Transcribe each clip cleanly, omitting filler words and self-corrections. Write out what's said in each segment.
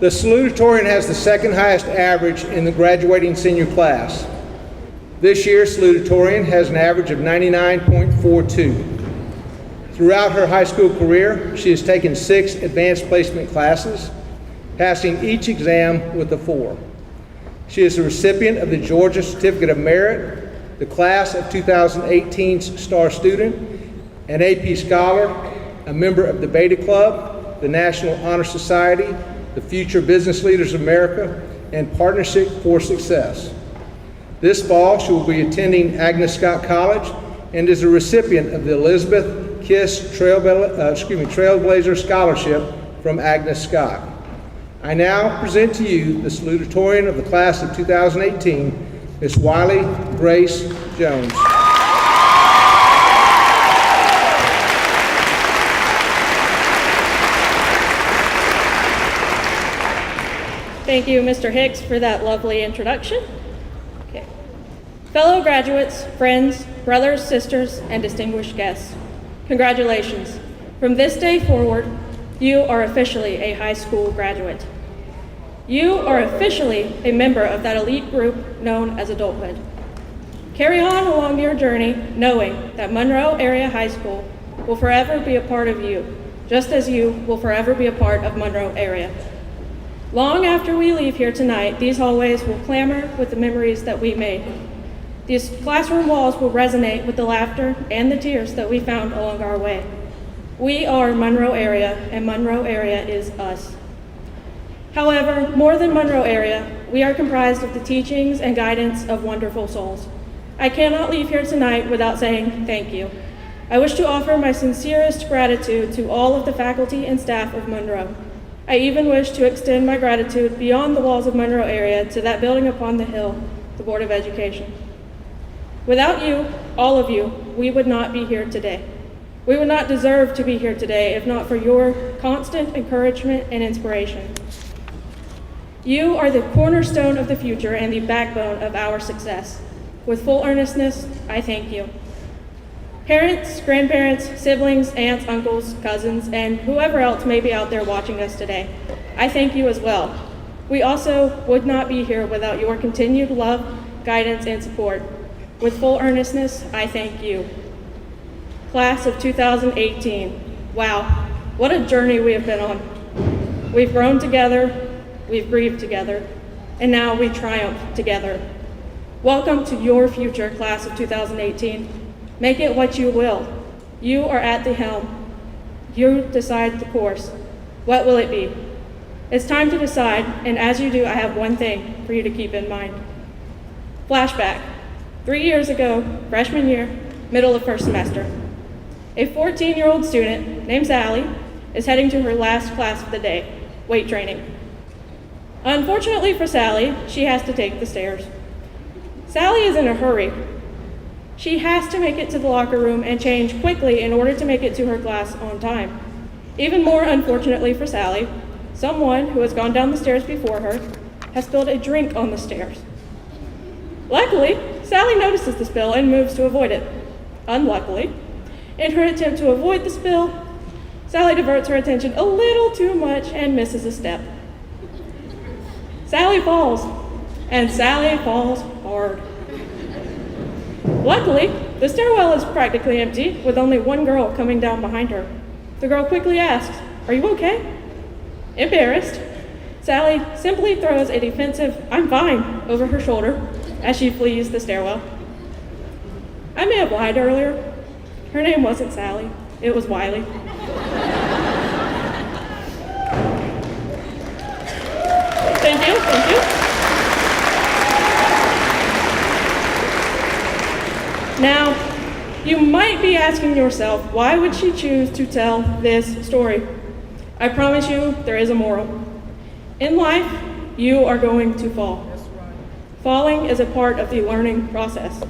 The salutatorian has the second highest average in the graduating senior class. This year's salutatorian has an average of 99.42. Throughout her high school career, she has taken 6 advanced placement classes, passing each exam with a 4. She is the recipient of the Georgia Certificate of Merit, the class of 2018's Star Student, an AP Scholar, a member of the Beta Club, the National Honor Society, the Future Business Leaders of America, and Partnership for Success. This fall, she will be attending Agnes Scott College and is a recipient of the Elizabeth Kiss Trailblazer Scholarship from Agnes Scott. I now present to you the salutatorian of the class of 2018, Ms. Wiley Grace Jones. Thank you, Mr. Hicks, for that lovely introduction. Okay. Fellow graduates, friends, brothers, sisters, and distinguished guests, congratulations. From this day forward, you are officially a high school graduate. You are officially a member of that elite group known as adulthood. Carry on along your journey knowing that Monroe Area High School will forever be a part of you, just as you will forever be a part of Monroe area. Long after we leave here tonight, these hallways will clamor with the memories that we made. These classroom walls will resonate with the laughter and the tears that we found along our way. We are Monroe area, and Monroe area is us. However, more than Monroe area, we are comprised of the teachings and guidance of wonderful souls. I cannot leave here tonight without saying thank you. I wish to offer my sincerest gratitude to all of the faculty and staff of Monroe. I even wish to extend my gratitude beyond the walls of Monroe area to that building upon the hill, the Board of Education. Without you, all of you, we would not be here today. We would not deserve to be here today if not for your constant encouragement and inspiration. You are the cornerstone of the future and the backbone of our success. With full earnestness, I thank you. Parents, grandparents, siblings, aunts, uncles, cousins, and whoever else may be out there watching us today, I thank you as well. We also would not be here without your continued love, guidance, and support. With full earnestness, I thank you. Class of 2018, wow, what a journey we have been on. We've grown together, we've grieved together, and now we triumph together. Welcome to your future, class of 2018. Make it what you will. You are at the helm. You decide the course. What will it be? It's time to decide, and as you do, I have one thing for you to keep in mind. Flashback. 3 years ago, freshman year, middle of first semester. A 14-year-old student named Sally is heading to her last class of the day, weight training. Unfortunately for Sally, she has to take the stairs. Sally is in a hurry. She has to make it to the locker room and change quickly in order to make it to her class on time. Even more unfortunately for Sally, someone who has gone down the stairs before her has spilled a drink on the stairs. Luckily, Sally notices the spill and moves to avoid it. Unluckily, in her attempt to avoid the spill, Sally diverts her attention a little too much and misses a step. Sally falls, and Sally falls hard. Luckily, the stairwell is practically empty, with only one girl coming down behind her. The girl quickly asks, "Are you okay?" Embarrassed, Sally simply throws a defensive "I'm fine" over her shoulder as she flees the stairwell. I may have lied earlier. Her name wasn't Sally, it was Wiley. Thank you. Now, you might be asking yourself, why would she choose to tell this story? I promise you, there is a moral. In life, you are going to fall. Falling is a part of the learning process.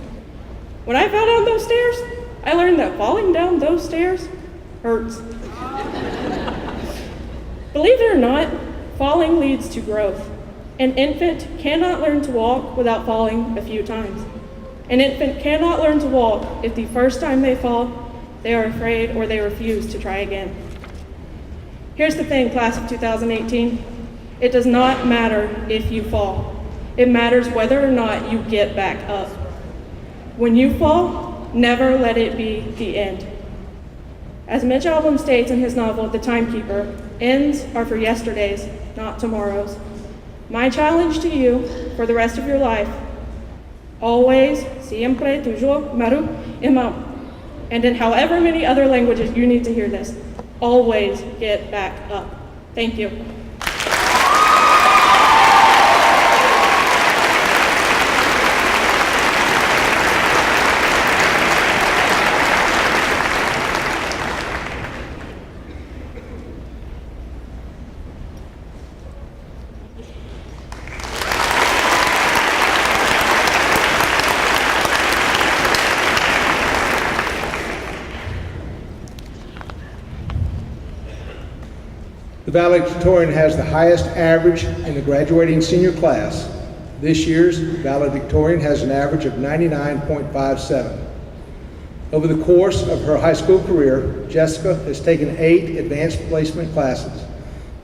When I fell down those stairs, I learned that falling down those stairs hurts. Believe it or not, falling leads to growth. An infant cannot learn to walk without falling a few times. An infant cannot learn to walk if the first time they fall, they are afraid or they refuse to try again. Here's the thing, class of 2018. It does not matter if you fall. It matters whether or not you get back up. When you fall, never let it be the end. As Mitch Albom states in his novel, The Timekeeper, ends are for yesterdays, not tomorrows. My challenge to you for the rest of your life, always, siempre, toujours, maru, imam. And in however many other languages you need to hear this, always get back up. Thank you. The valedictorian has the highest average in the graduating senior class. This year's valedictorian has an average of 99.57. Over the course of her high school career, Jessica has taken 8 advanced placement classes,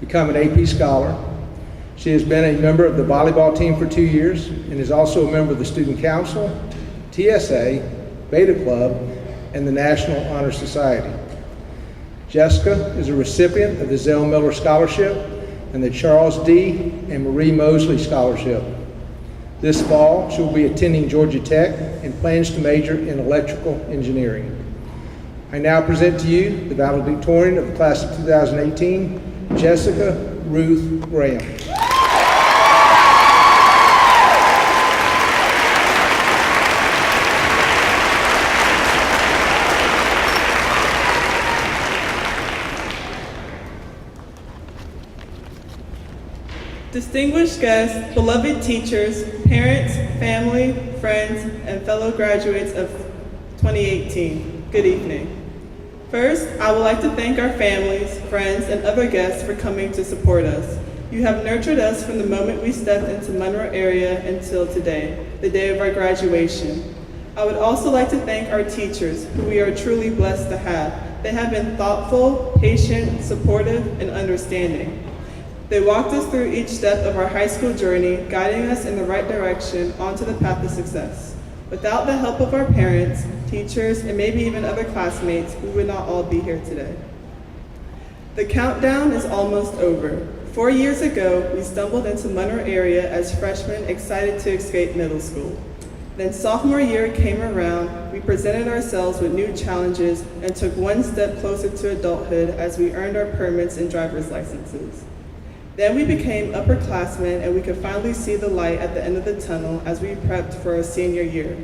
become an AP scholar. She has been a member of the volleyball team for 2 years and is also a member of the Student Council, TSA, Beta Club, and the National Honor Society. Jessica is a recipient of the Zell Miller Scholarship and the Charles D. and Marie Mosley Scholarship. This fall, she will be attending Georgia Tech and plans to major in electrical engineering. I now present to you the valedictorian of the class of 2018, Jessica Ruth Graham. Distinguished guests, beloved teachers, parents, family, friends, and fellow graduates of 2018, good evening. First, I would like to thank our families, friends, and other guests for coming to support us. You have nurtured us from the moment we stepped into Monroe area until today, the day of our graduation. I would also like to thank our teachers, who we are truly blessed to have. They have been thoughtful, patient, supportive, and understanding. They walked us through each step of our high school journey, guiding us in the right direction onto the path to success. Without the help of our parents, teachers, and maybe even other classmates, we would not all be here today. The countdown is almost over. 4 years ago, we stumbled into Monroe area as freshmen excited to escape middle school. Then sophomore year came around, we presented ourselves with new challenges and took one step closer to adulthood as we earned our permits and driver's licenses. Then we became upperclassmen and we could finally see the light at the end of the tunnel as we prepped for our senior year.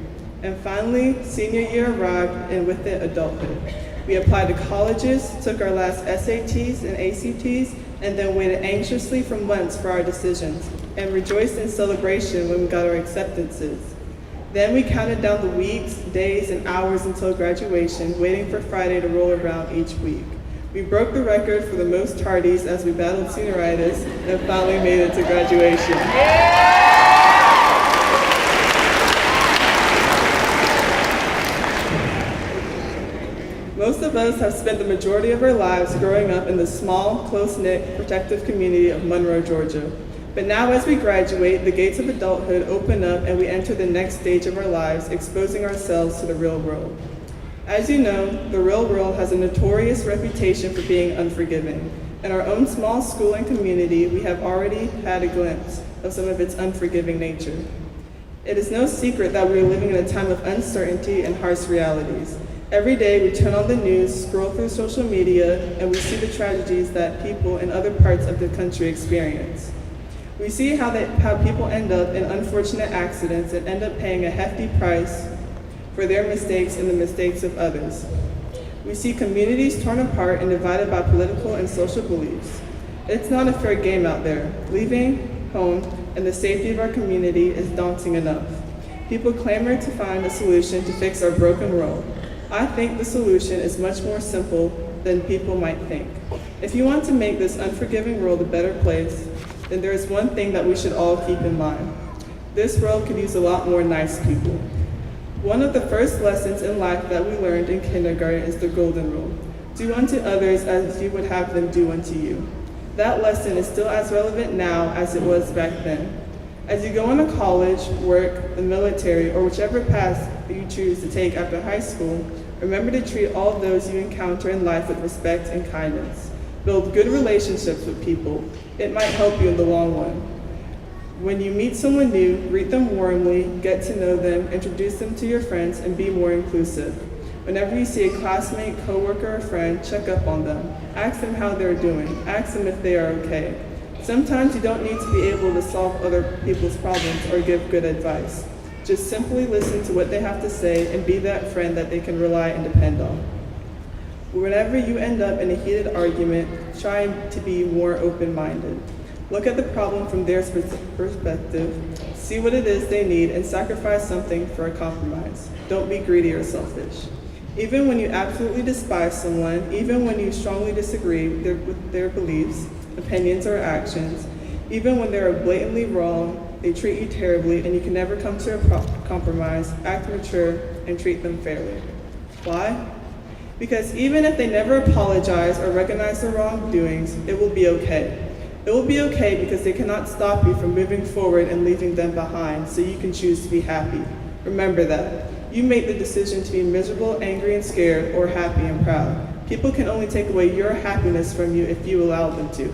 And finally, senior year arrived and with it adulthood. We applied to colleges, took our last SATs and ACTs, and then waited anxiously for months for our decisions and rejoiced in celebration when we got our acceptances. Then we counted down the weeks, days, and hours until graduation, waiting for Friday to roll around each week. We broke the record for the most tardies as we battled senioritis and finally made it to graduation. Most of us have spent the majority of our lives growing up in the small, close-knit, protective community of Monroe, Georgia. But now as we graduate, the gates of adulthood open up and we enter the next stage of our lives, exposing ourselves to the real world. As you know, the real world has a notorious reputation for being unforgiving. In our own small school and community, we have already had a glimpse of some of its unforgiving nature. It is no secret that we are living in a time of uncertainty and harsh realities. Every day we turn on the news, scroll through social media, and we see the tragedies that people in other parts of the country experience. We see how people end up in unfortunate accidents and end up paying a hefty price for their mistakes and the mistakes of others. We see communities torn apart and divided by political and social beliefs. It's not a fair game out there. Leaving home and the safety of our community is daunting enough. People clamor to find a solution to fix our broken world. I think the solution is much more simple than people might think. If you want to make this unforgiving world a better place, then there is one thing that we should all keep in mind. This world could use a lot more nice people. One of the first lessons in life that we learned in kindergarten is the golden rule. Do unto others as you would have them do unto you. That lesson is still as relevant now as it was back then. As you go into college, work, the military, or whichever path you choose to take after high school, remember to treat all those you encounter in life with respect and kindness. Build good relationships with people. It might help you in the long run. When you meet someone new, greet them warmly, get to know them, introduce them to your friends, and be more inclusive. Whenever you see a classmate, coworker, or friend, check up on them. Ask them how they're doing. Ask them if they are okay. Sometimes you don't need to be able to solve other people's problems or give good advice. Just simply listen to what they have to say and be that friend that they can rely and depend on. Whenever you end up in a heated argument, try to be more open-minded. Look at the problem from their perspective, see what it is they need, and sacrifice something for a compromise. Don't be greedy or selfish. Even when you absolutely despise someone, even when you strongly disagree with their beliefs, opinions, or actions, even when they are blatantly wrong, they treat you terribly, and you can never come to a compromise, act mature, and treat them fairly. Why? Because even if they never apologize or recognize their wrongdoings, it will be okay. It will be okay because they cannot stop you from moving forward and leaving them behind, so you can choose to be happy. Remember that. You make the decision to be miserable, angry, and scared, or happy and proud. People can only take away your happiness from you if you allow them to.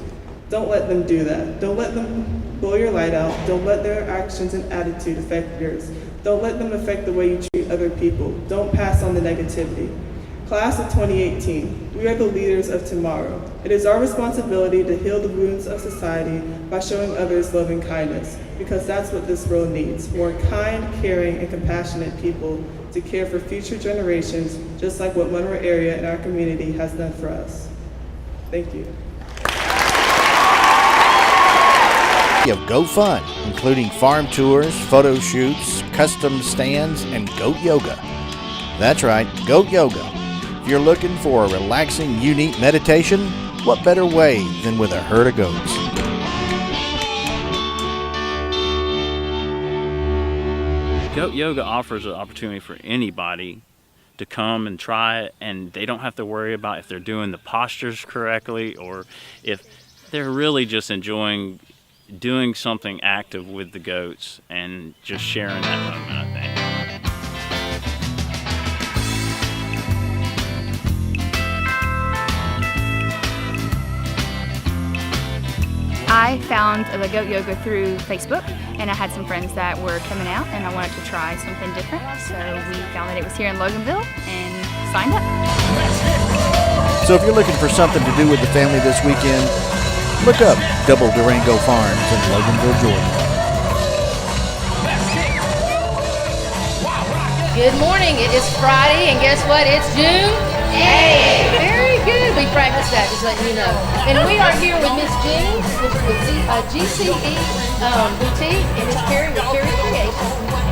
Don't let them do that. Don't let them blow your light out. Don't let their actions and attitude affect yours. Don't let them affect the way you treat other people. Don't pass on the negativity. Class of 2018, we are the leaders of tomorrow. It is our responsibility to heal the wounds of society by showing others love and kindness, because that's what this world needs, more kind, caring, and compassionate people to care for future generations, just like what Monroe area and our community has done for us. Thank you. Of Go Fun, including farm tours, photo shoots, custom stands, and goat yoga. That's right, goat yoga. If you're looking for a relaxing, unique meditation, what better way than with a herd of goats? Goat yoga offers an opportunity for anybody to come and try it, and they don't have to worry about if they're doing the postures correctly or if they're really just enjoying doing something active with the goats and just sharing that moment, I think. I found the goat yoga through Facebook, and I had some friends that were coming out and I wanted to try something different, so we found that it was here in Loganville and signed up. So if you're looking for something to do with the family this weekend, look up Double Durango Farms in Loganville, Georgia. Good morning. It is Friday, and guess what? It's June 8th. Very good. We practiced that, just letting you know. And we are here with Miss Jean, which is with GCE Boutique, and Miss Carrie with Carrie Creation.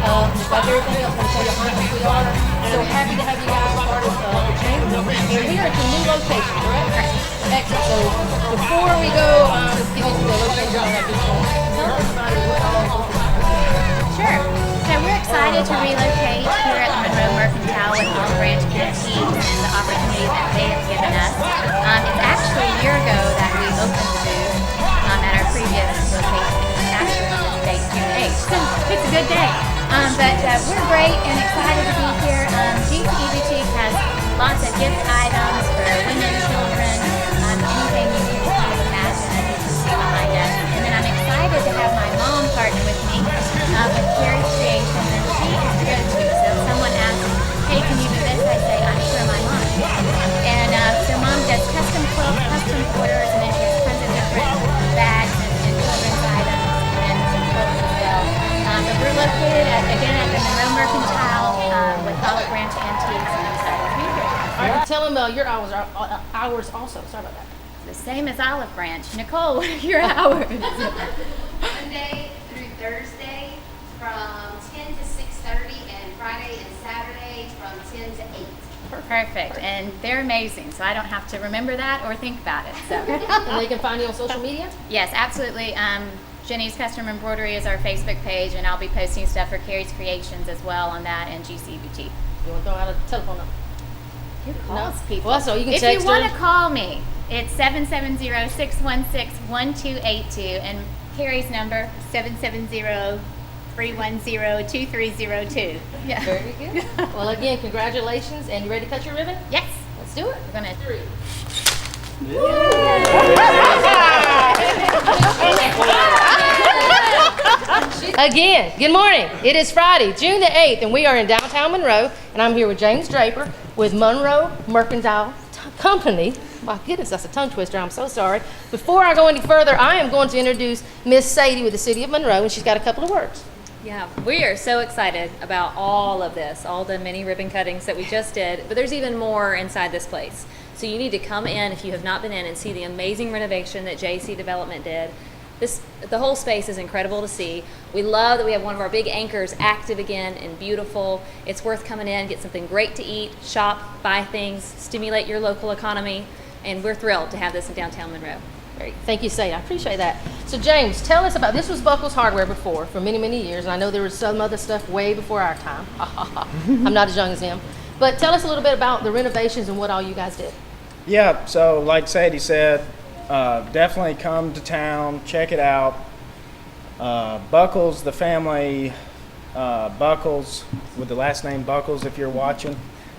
Just like everything else, I'm going to tell you how much we are so happy to have you guys part of the chamber. And we are at the new location, correct? Excellent. So before we go, give you the location on that before. Tell everybody what all of this. Sure. So we're excited to relocate here at the Monroe Mercantile with Olive Branch Guarantees and the opportunity that they have given us. It's actually a year ago that we opened the booth at our previous location. It's actually on the date June 8th. So it's a good day. But we're great and excited to be here. GCE Boutique has lots of gift items for women, children, anything you can kind of imagine that you can see behind us. And then I'm excited to have my mom partner with me with Carrie Creation, and she is the go-to. So if someone asks, hey, can you do this? I say, I'm sure my mom can. And so mom does custom quilts, custom quarters, and then she has tons of different bags and children's items and some quilts as well. But we're located, again, at the Monroe Mercantile with Olive Branch Antiques, and I'm excited to be here. All right, tell them your hours are hours also. Sorry about that. The same as Olive Branch. Nicole, what are your hours? Monday through Thursday from 10 to 6:30, and Friday and Saturday from 10 to 8. Perfect. And they're amazing, so I don't have to remember that or think about it. So. And they can find you on social media? Yes, absolutely. Jenny's Custom Embroidery is our Facebook page, and I'll be posting stuff for Carrie's Creations as well on that, and GC Boutique. You want to throw out a telephone number? Who calls people? Well, so you can if text you want her. to call me, It's 770-616-1282, and Carrie's number, 770-310-2302. Yeah. Very good. Well, again, congratulations. And you ready to cut your ribbon? Yes. Let's do it. We're going to 3. Again, good morning. It is Friday, June the 8th, and we are in downtown Monroe, and I'm here with James Draper with Monroe Mercantile Company. My goodness, that's a tongue twister. I'm so sorry. Before I go any further, I am going to introduce Miss Sadie with the City of Monroe, and she's got a couple of words. Yeah, we are so excited about all of this, all the mini ribbon cuttings that we just did, but there's even more inside this place. So you need to come in if you have not been in and see the amazing renovation that JC Development did. The whole space is incredible to see. We love that we have one of our big anchors active again and beautiful. It's worth coming in, get something great to eat, shop, buy things, stimulate your local economy, and we're thrilled to have this in downtown Monroe. Great. Thank you, Sadie. I appreciate that. So, James, tell us about, this was Buckles Hardware before, for many, many years, and I know there was some other stuff way before our time. I'm not as young as him. But tell us a little bit about the renovations and what all you guys did. Yeah, so like Sadie said, definitely come to town, check it out. Buckles, the family, Buckles, with the last name Buckles, if you're watching,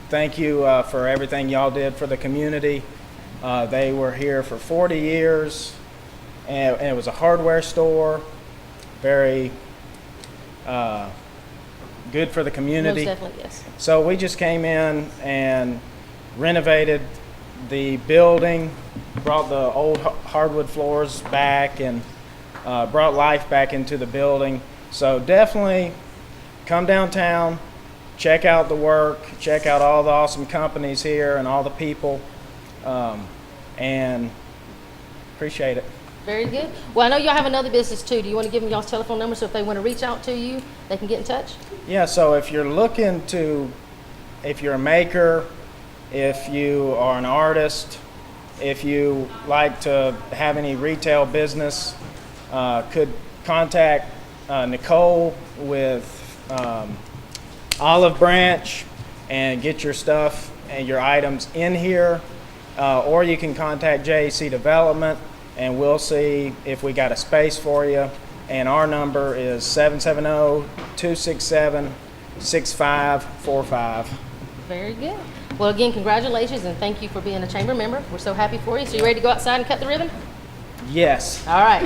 thank you for everything y'all did for the community. They were here for 40 years, and it was a hardware store, very good for the community. Most definitely, yes. So we just came in and renovated the building, brought the old hardwood floors back, and brought life back into the building. So definitely come downtown, check out the work, check out all the awesome companies here and all the people, and appreciate it. Very good. Well, I know y'all have another business too. Do you want to give them y'all's telephone number so if they want to reach out to you, they can get in touch? Yeah, so if you're a maker, if you are an artist, if you like to have any retail business, could contact Nicole with Olive Branch and get your stuff and your items in here, or you can contact JAC Development and we'll see if we got a space for you. And our number is 770-267-6545. Very good. Well, again, congratulations and thank you for being a chamber member. We're so happy for you. So you ready to go outside and cut the ribbon? Yes. All right.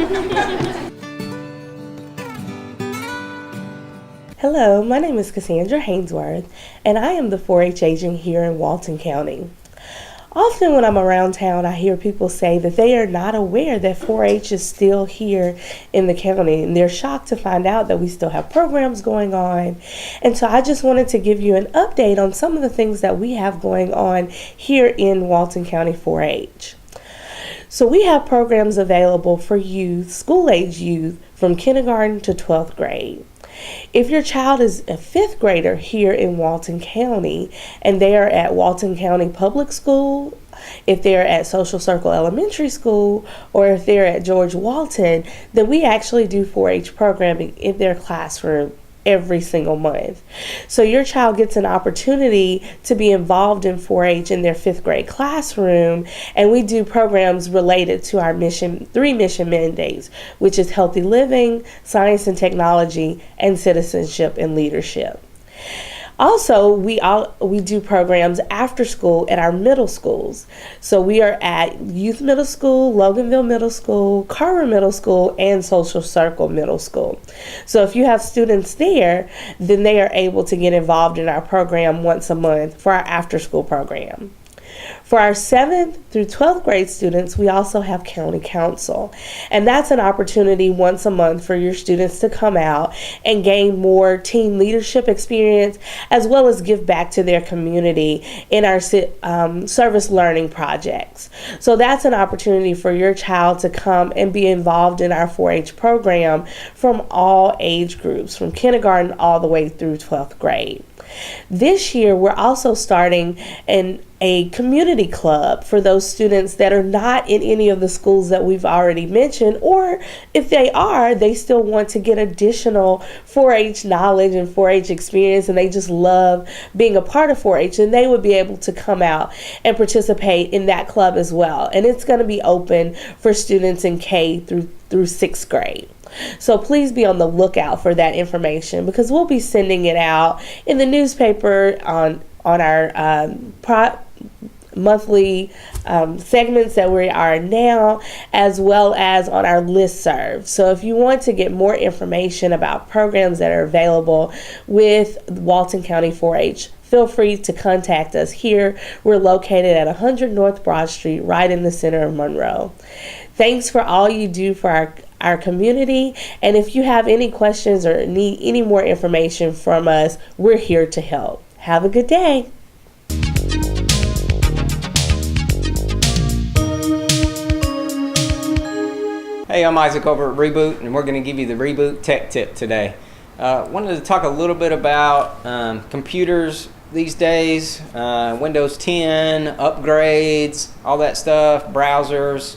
Hello, my name is Cassandra Hainsworth, and I am the 4-H agent here in Walton County. Often when I'm around town, I hear people say that they are not aware that 4-H is still here in the county, and they're shocked to find out that we still have programs going on. And so I just wanted to give you an update on some of the things that we have going on here in Walton County 4-H. So we have programs available for youth, school-age youth, from kindergarten to 12th grade. If your child is a 5th grader here in Walton County and they are at Walton County Public School, if they're at Social Circle Elementary School, or if they're at George Walton, then we actually do 4-H programming in their classroom every single month. So your child gets an opportunity to be involved in 4-H in their 5th grade classroom, and we do programs related to our three mission mandates, which is healthy living, science and technology, and citizenship and leadership. Also, we do programs after school at our middle schools. So we are at Youth Middle School, Loganville Middle School, Carver Middle School, and Social Circle Middle School. So if you have students there, then they are able to get involved in our program once a month for our after school program. For our 7th through 12th grade students, we also have county council, and that's an opportunity once a month for your students to come out and gain more team leadership experience, as well as give back to their community in our service learning projects. So that's an opportunity for your child to come and be involved in our 4-H program from all age groups, from kindergarten all the way through 12th grade. This year, we're also starting a community club for those students that are not in any of the schools that we've already mentioned, or if they are, they still want to get additional 4-H knowledge and 4-H experience, and they just love being a part of 4-H, and they would be able to come out and participate in that club as well. And it's going to be open for students in K through 6th grade. So please be on the lookout for that information, because we'll be sending it out in the newspaper on our monthly segments that we are now, as well as on our listserv. So if you want to get more information about programs that are available with Walton County 4-H, feel free to contact us here. We're located at 100 North Broad Street, right in the center of Monroe. Thanks for all you do for our community, and if you have any questions or need any more information from us, we're here to help. Have a good day. Hey, I'm Isaac over at Reboot, and we're going to give you the Reboot Tech Tip today. Wanted to talk a little bit about computers these days, Windows 10, upgrades, all that stuff, browsers.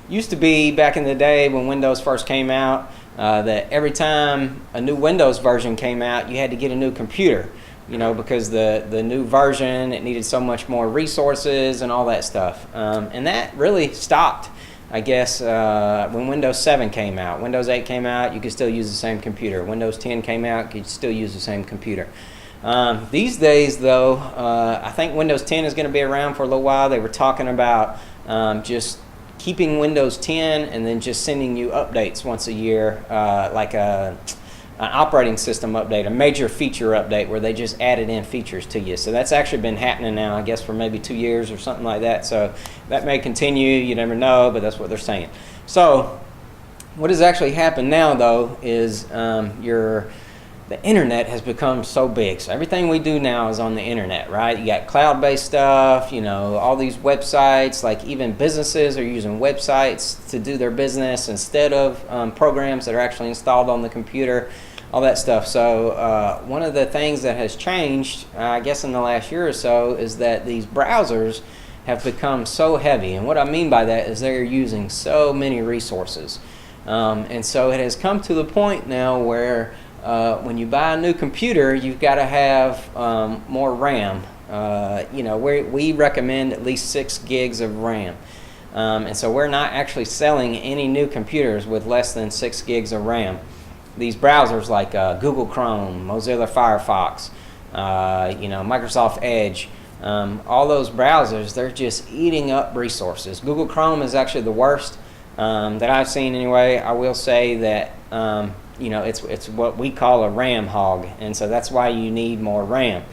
Used to be back in the day when Windows first came out that every time a new Windows version came out, you had to get a new computer, because the new version, it needed so much more resources and all that stuff. And that really stopped, I guess, when Windows 7 came out. Windows 8 came out, you could still use the same computer. Windows 10 came out, you could still use the same computer. These days, though, I think Windows 10 is going to be around for a little while. They were talking about just keeping Windows 10 and then just sending you updates once a year, like an operating system update, a major feature update where they just added in features to you. So that's actually been happening now, I guess, for maybe 2 years or something like that. So that may continue, you never know, but that's what they're saying. So what has actually happened now, though, is the internet has become so big. So everything we do now is on the internet, right? You got cloud-based stuff, all these websites, like even businesses are using websites to do their business instead of programs that are actually installed on the computer, all that stuff. So one of the things that has changed, I guess in the last year or so, is that these browsers have become so heavy. And what I mean by that is they're using so many resources. And so it has come to the point now where when you buy a new computer, you've got to have more RAM. We recommend at least 6 gigs of RAM. And so we're not actually selling any new computers with less than 6 gigs of RAM. These browsers like Google Chrome, Mozilla Firefox, Microsoft Edge, all those browsers, they're just eating up resources. Google Chrome is actually the worst that I've seen anyway. I will say that it's what we call a RAM hog, and so that's why you need more RAM.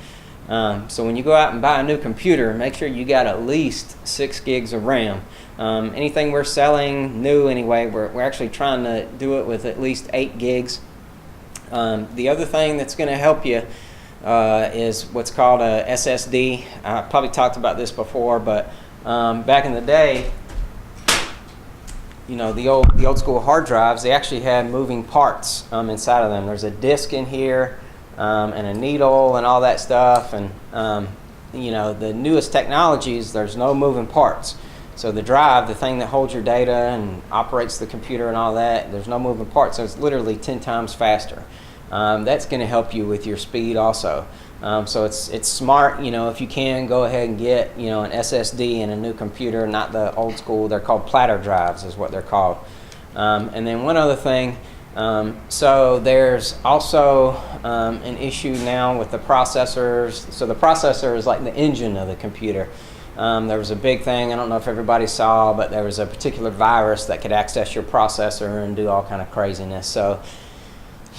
So when you go out and buy a new computer, make sure you got at least 6 gigs of RAM. Anything we're selling new anyway, we're actually trying to do it with at least 8 gigs. The other thing that's going to help you is what's called a SSD. I probably talked about this before, but back in the day, the old school hard drives, they actually had moving parts inside of them. There's a disc in here and a needle and all that stuff. And the newest technologies, there's no moving parts. So the drive, the thing that holds your data and operates the computer and all that, there's no moving parts. So it's literally 10 times faster. That's going to help you with your speed also. So it's smart, if you can, go ahead and get, an SSD in a new computer, not the old school. They're called platter drives is what they're called. And then one other thing, so there's also an issue now with the processors. So the processor is like the engine of the computer. There was a big thing, I don't know if everybody saw, but there was a particular virus that could access your processor and do all kind of craziness. So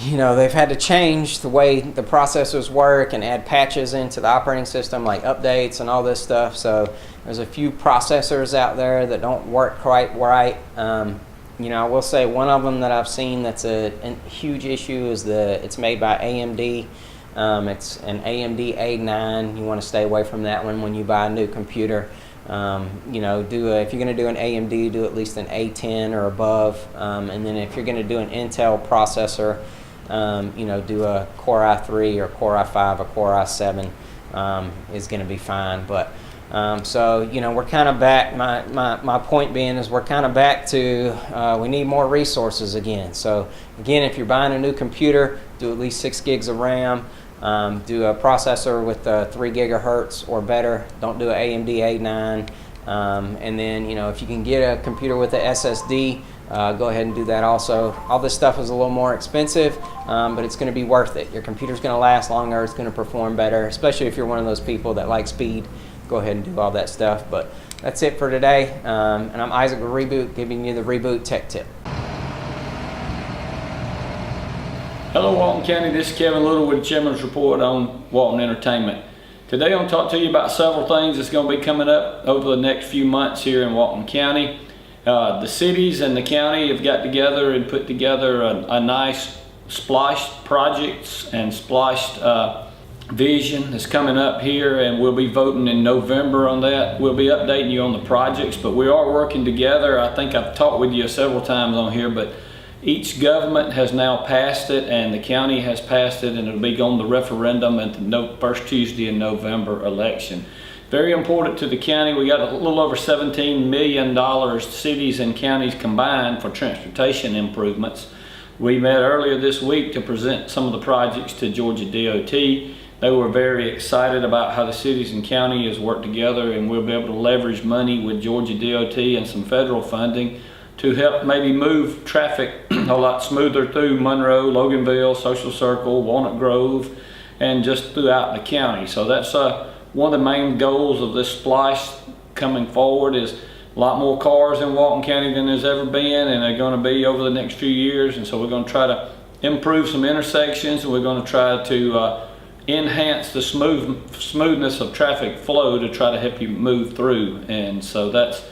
they've had to change the way the processors work and add patches into the operating system, like updates and all this stuff. So there's a few processors out there that don't work quite right. I will say one of them that I've seen that's a huge issue is it's made by AMD. It's an AMD A9. You want to stay away from that one when you buy a new computer. If you're going to do an AMD, do at least an A10 or above. And then if you're going to do an Intel processor, do a Core i3 or Core i5 or Core i7 is going to be fine. But we're kind of back. My point being is we're kind of back to we need more resources again. So again, if you're buying a new computer, do at least 6 gigs of RAM. Do a processor with 3 gigahertz or better. Don't do an AMD A9. And then, if you can get a computer with a SSD, go ahead and do that also. All this stuff is a little more expensive, but it's going to be worth it. Your computer's going to last longer. It's going to perform better, especially if you're one of those people that like speed. Go ahead and do all that stuff. But that's it for today. And I'm Isaac with Reboot, giving you the Reboot Tech Tip. Hello Walton County, this is Kevin Little with the Chairman's Report on Walton Entertainment. Today I'm going to talk to you about several things that's going to be coming up over the next few months here in Walton County. The cities and the county have got together and put together a nice splashed projects and splashed vision that's coming up here, and we'll be voting in November on that. We'll be updating you on the projects, but we are working together. I think I've talked with you several times on here, but each government has now passed it, and the county has passed it, and it'll be on the referendum at the first Tuesday in November election. Very important to the county. We got a little over $17 million, cities and counties combined, for transportation improvements. We met earlier this week to present some of the projects to Georgia DOT. They were very excited about how the cities and counties work together, and we'll be able to leverage money with Georgia DOT and some federal funding to help maybe move traffic a lot smoother through Monroe, Loganville, Social Circle, Walnut Grove, and just throughout the county. So that's one of the main goals of this splash coming forward, is a lot more cars in Walton County than there's ever been, and they're going to be over the next few years. And so we're going to try to improve some intersections, and we're going to try to enhance the smoothness of traffic flow to try to help you move through. And so that's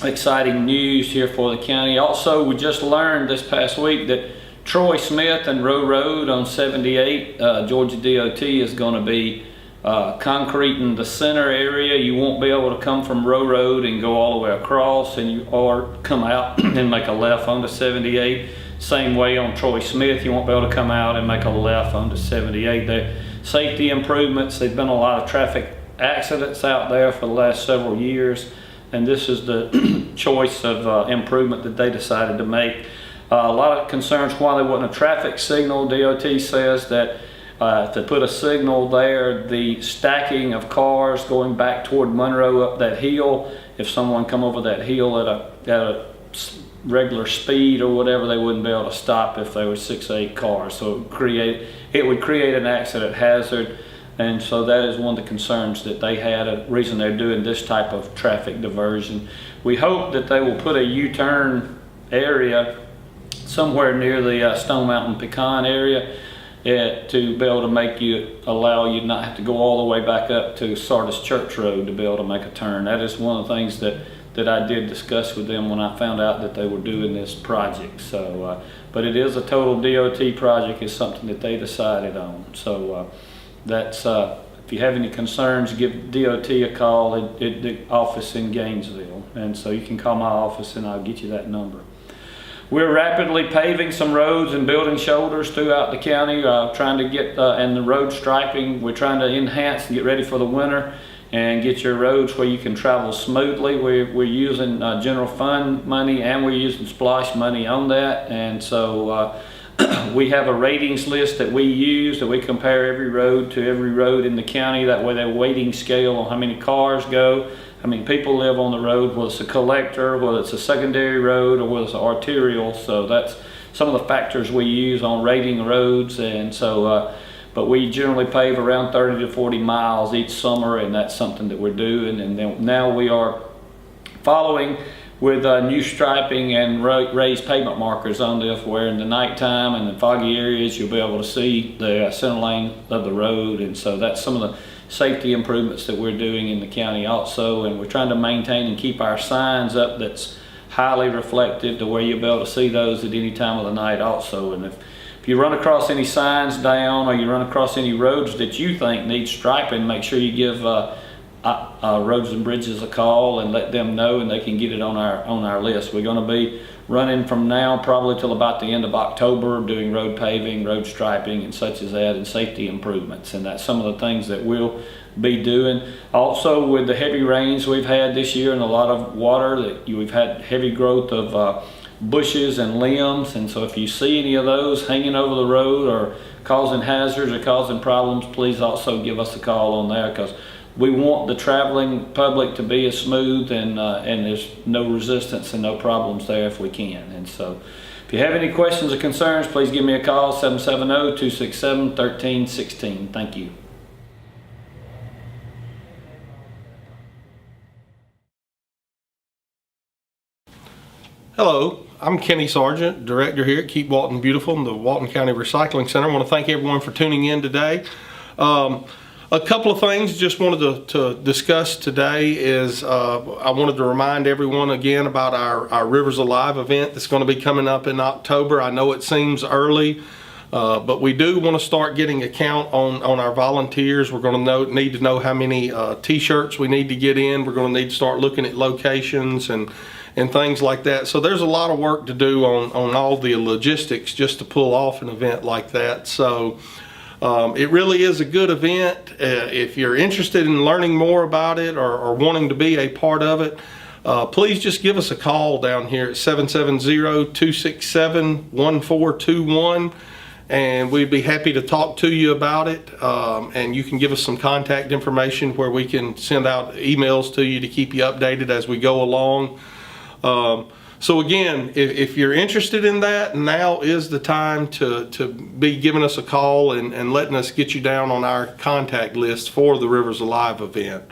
exciting news here for the county. Also, we just learned this past week that Troy Smith and Row Road on 78, Georgia DOT is going to be concreting the center area. You won't be able to come from Row Road and go all the way across, or come out and make a left onto 78. Same way on Troy Smith, you won't be able to come out and make a left onto 78. The safety improvements, there's been a lot of traffic accidents out there for the last several years, and this is the choice of improvement that they decided to make. A lot of concerns why there wasn't a traffic signal. DOT says that to put a signal there, the stacking of cars going back toward Monroe up that hill, if someone come over that hill at a regular speed or whatever, they wouldn't be able to stop if they were 6 or 8 cars. So it would create an accident hazard. And so that is one of the concerns that they had, a reason they're doing this type of traffic diversion. We hope that they will put a U-turn area somewhere near the Stone Mountain Pecan area to be able to allow you not have to go all the way back up to Sardis Church Road to be able to make a turn. That is one of the things that I did discuss with them when I found out that they were doing this project. So, but it is a total DOT project. It's something that they decided on. So that's, if you have any concerns, give DOT a call at the office in Gainesville. And so you can call my office and I'll get you that number. We're rapidly paving some roads and building shoulders throughout the county, trying to get, and the road striping, we're trying to enhance and get ready for the winter and get your roads where you can travel smoothly. We're using general fund money, and we're using splash money on that. And so we have a ratings list that we use, that we compare every road to every road in the county. That way, they're weighting scale on how many cars go, how many people live on the road, whether it's a collector, whether it's a secondary road, or whether it's arterial. So that's some of the factors we use on rating roads. And so, but we generally pave around 30 to 40 miles each summer, and that's something that we're doing. And then now we are following with new striping and raised pavement markers on this, where in the nighttime and the foggy areas you'll be able to see the center lane of the road. And so that's some of the safety improvements that we're doing in the county also. And we're trying to maintain and keep our signs up that's highly reflective to where you'll be able to see those at any time of the night also. And if you run across any signs down, or you run across any roads that you think need striping, make sure you give Roads and Bridges a call and let them know, and they can get it on our list. We're going to be running from now probably till about the end of October, doing road paving, road striping, and such as that, and safety improvements. And that's some of the things that we'll be doing. Also, with the heavy rains we've had this year and a lot of water, we've had heavy growth of bushes and limbs. And so if you see any of those hanging over the road or causing hazards or causing problems, please also give us a call on that, because we want the traveling public to be as smooth and there's no resistance and no problems there if we can. And so if you have any questions or concerns, please give me a call, 770-267-1316. Thank you. Hello, I'm Kenny Sargent, Director here at Keep Walton Beautiful in the Walton County Recycling Center. I want to thank everyone for tuning in today. A couple of things just wanted to discuss today is I wanted to remind everyone again about our Rivers Alive event that's going to be coming up in October. I know it seems early, but we do want to start getting a count on our volunteers. We're going to need to know how many t-shirts we need to get in. We're going to need to start looking at locations and things like that. So there's a lot of work to do on all the logistics just to pull off an event like that. So it really is a good event. If you're interested in learning more about it or wanting to be a part of it, please just give us a call down here at 770-267-1421, and we'd be happy to talk to you about it. And you can give us some contact information where we can send out emails to you to keep you updated as we go along. So again, if you're interested in that, now is the time to be giving us a call and letting us get you down on our contact list for the Rivers Alive event.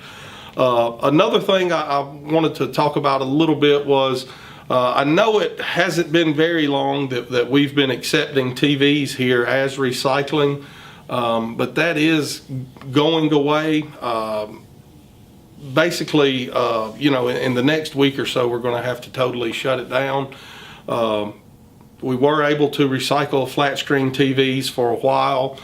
Another thing I wanted to talk about a little bit was, I know it hasn't been very long that we've been accepting TVs here as recycling, but that is going away. Basically, in the next week or so, we're going to have to totally shut it down. We were able to recycle flat screen TVs for a while.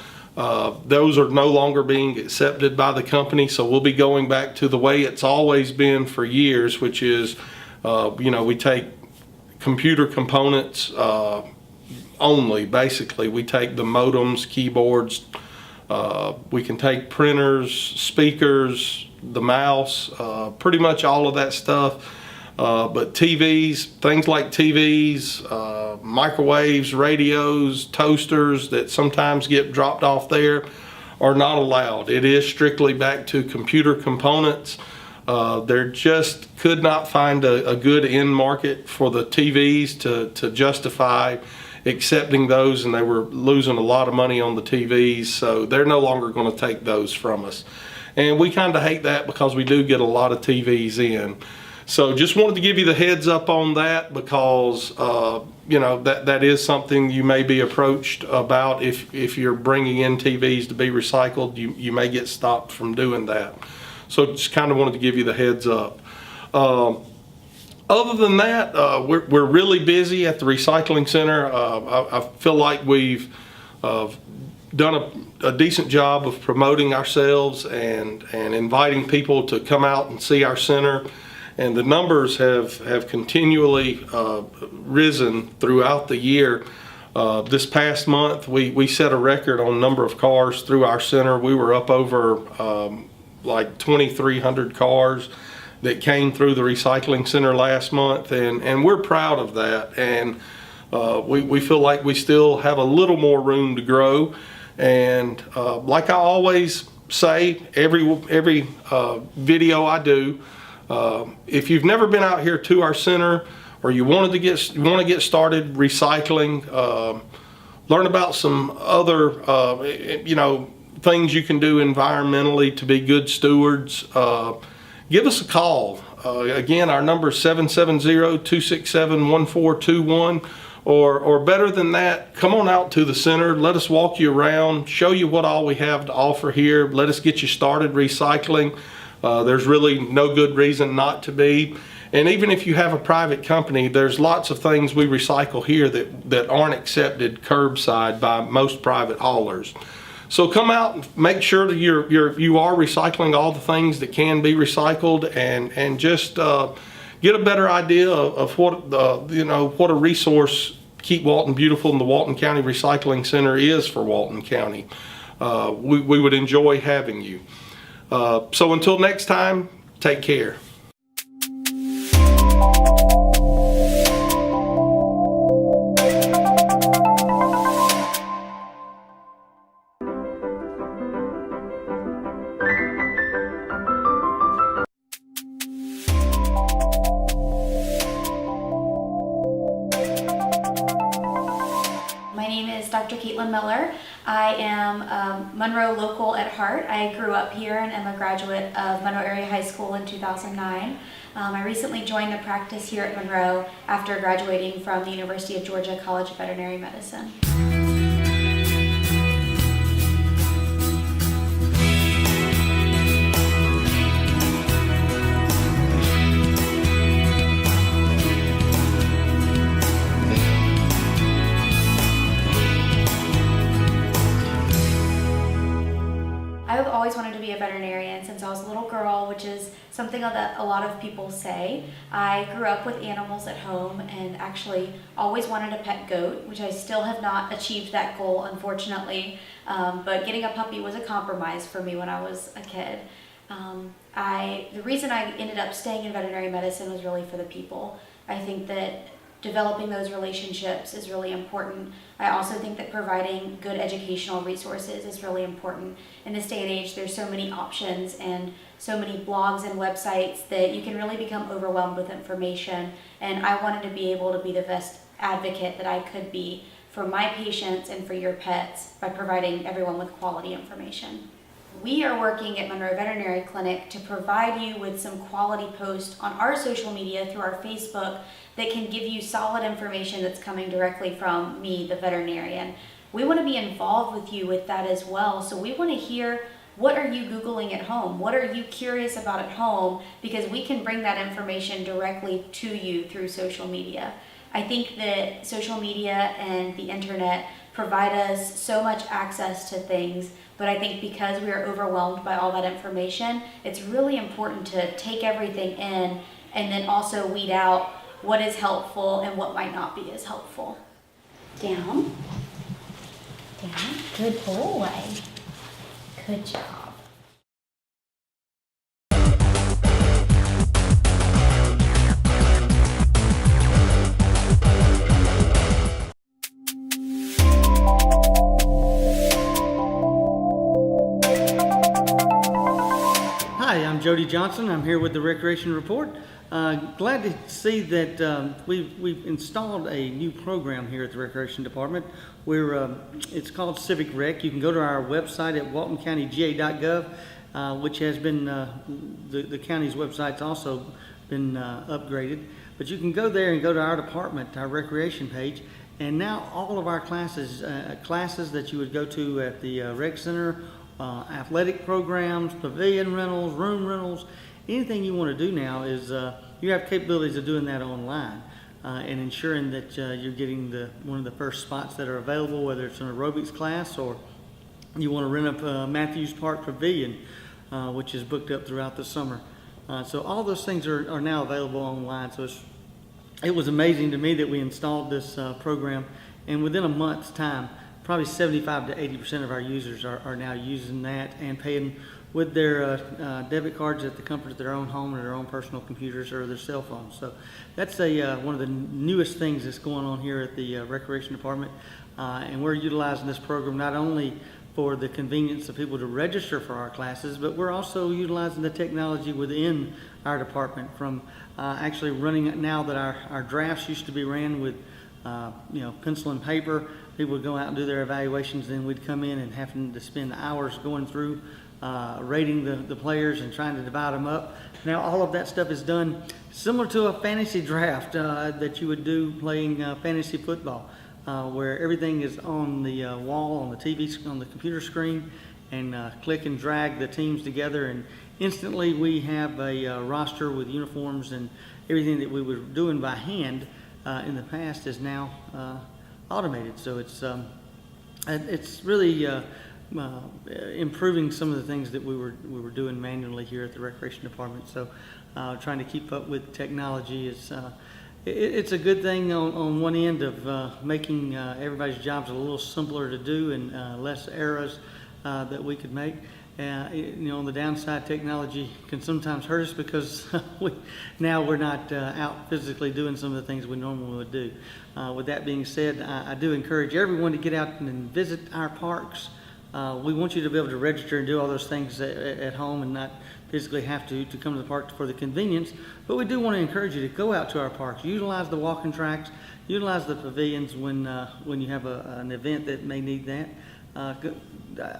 Those are no longer being accepted by the company, so we'll be going back to the way it's always been for years, which is, we take computer components only, basically. We take the modems, keyboards, we can take printers, speakers, the mouse, pretty much all of that stuff. But TVs, things like TVs, microwaves, radios, toasters that sometimes get dropped off there are not allowed. It is strictly back to computer components. There just could not find a good end market for the TVs to justify accepting those, and they were losing a lot of money on the TVs, so they're no longer going to take those from us. And we kind of hate that because we do get a lot of TVs in. So just wanted to give you the heads up on that, because that is something you may be approached about. If you're bringing in TVs to be recycled, you may get stopped from doing that. So just kind of wanted to give you the heads up. Other than that, we're really busy at the recycling center. I feel like we've done a decent job of promoting ourselves and inviting people to come out and see our center. And the numbers have continually risen throughout the year. This past month, we set a record on number of cars through our center. We were up over like 2,300 cars that came through the recycling center last month, and we're proud of that. And we feel like we still have a little more room to grow. And like I always say, every video I do, if you've never been out here to our center, or you want to get started recycling, learn about some other things you can do environmentally to be good stewards, give us a call. Again, our number is 770-267-1421. Or better than that, come on out to the center, let us walk you around, show you what all we have to offer here, let us get you started recycling. There's really no good reason not to be. And even if you have a private company, there's lots of things we recycle here that aren't accepted curbside by most private haulers. So come out and make sure that you are recycling all the things that can be recycled, and just get a better idea of what what a resource Keep Walton Beautiful and the Walton County Recycling Center is for Walton County. We would enjoy having you. So until next time, take care. My name is Dr. Caitlin Miller. I am a Monroe local at heart. I grew up here and am a graduate of Monroe Area High School in 2009. I recently joined the practice here at Monroe after graduating from the University of Georgia College of Veterinary Medicine. I've always wanted to be a veterinarian since I was a little girl, which is something that a lot of people say. I grew up with animals at home and actually always wanted a pet goat, which I still have not achieved that goal, unfortunately. But getting a puppy was a compromise for me when I was a kid. The reason I ended up staying in veterinary medicine was really for the people. I think that developing those relationships is really important. I also think that providing good educational resources is really important. In this day and age, there's so many options and so many blogs and websites that you can really become overwhelmed with information. And I wanted to be able to be the best advocate that I could be for my patients and for your pets by providing everyone with quality information. We are working at Monroe Veterinary Clinic to provide you with some quality posts on our social media through our Facebook that can give you solid information that's coming directly from me, the veterinarian. We want to be involved with you with that as well. So we want to hear, what are you Googling at home? What are you curious about at home? Because we can bring that information directly to you through social media. I think that social media and the internet provide us so much access to things, but I think because we are overwhelmed by all that information, it's really important to take everything in and then also weed out what is helpful and what might not be as helpful. Down. Down. Good boy. Good job. Hi, I'm Jody Johnson. I'm here with the Recreation Report. Glad to see that we've installed a new program here at the Recreation Department. It's called Civic Rec. You can go to our website at waltoncountyga.gov, which has been, the county's website's also been upgraded. But you can go there and go to our department, our recreation page, and now all of our classes that you would go to at the rec center, athletic programs, pavilion rentals, room rentals, anything you want to do now is you have capabilities of doing that online and ensuring that you're getting one of the first spots that are available, whether it's an aerobics class or you want to rent a Matthews Park Pavilion, which is booked up throughout the summer. So all those things are now available online. So it was amazing to me that we installed this program, and within a month's time, probably 75 to 80% of our users are now using that and paying with their debit cards at the comfort of their own home or their own personal computers or their cell phones. So that's one of the newest things that's going on here at the Recreation Department. And we're utilizing this program not only for the convenience of people to register for our classes, but we're also utilizing the technology within our department, from actually running it now that our drafts used to be ran with pencil and paper. People would go out and do their evaluations, then we'd come in and having to spend hours going through rating the players and trying to divide them up. Now all of that stuff is done similar to a fantasy draft that you would do playing fantasy football, where everything is on the wall, on the TV, on the computer screen, and click and drag the teams together, and instantly we have a roster with uniforms, and everything that we were doing by hand in the past is now automated. So it's really improving some of the things that we were doing manually here at the Recreation Department. So trying to keep up with technology is it's a good thing on one end of making everybody's jobs a little simpler to do and less errors that we could make. On the downside, technology can sometimes hurt us because now we're not out physically doing some of the things we normally would do. With that being said, I do encourage everyone to get out and visit our parks. We want you to be able to register and do all those things at home and not physically have to come to the park for the convenience. But we do want to encourage you to go out to our parks, utilize the walking tracks, utilize the pavilions when you have an event that may need that.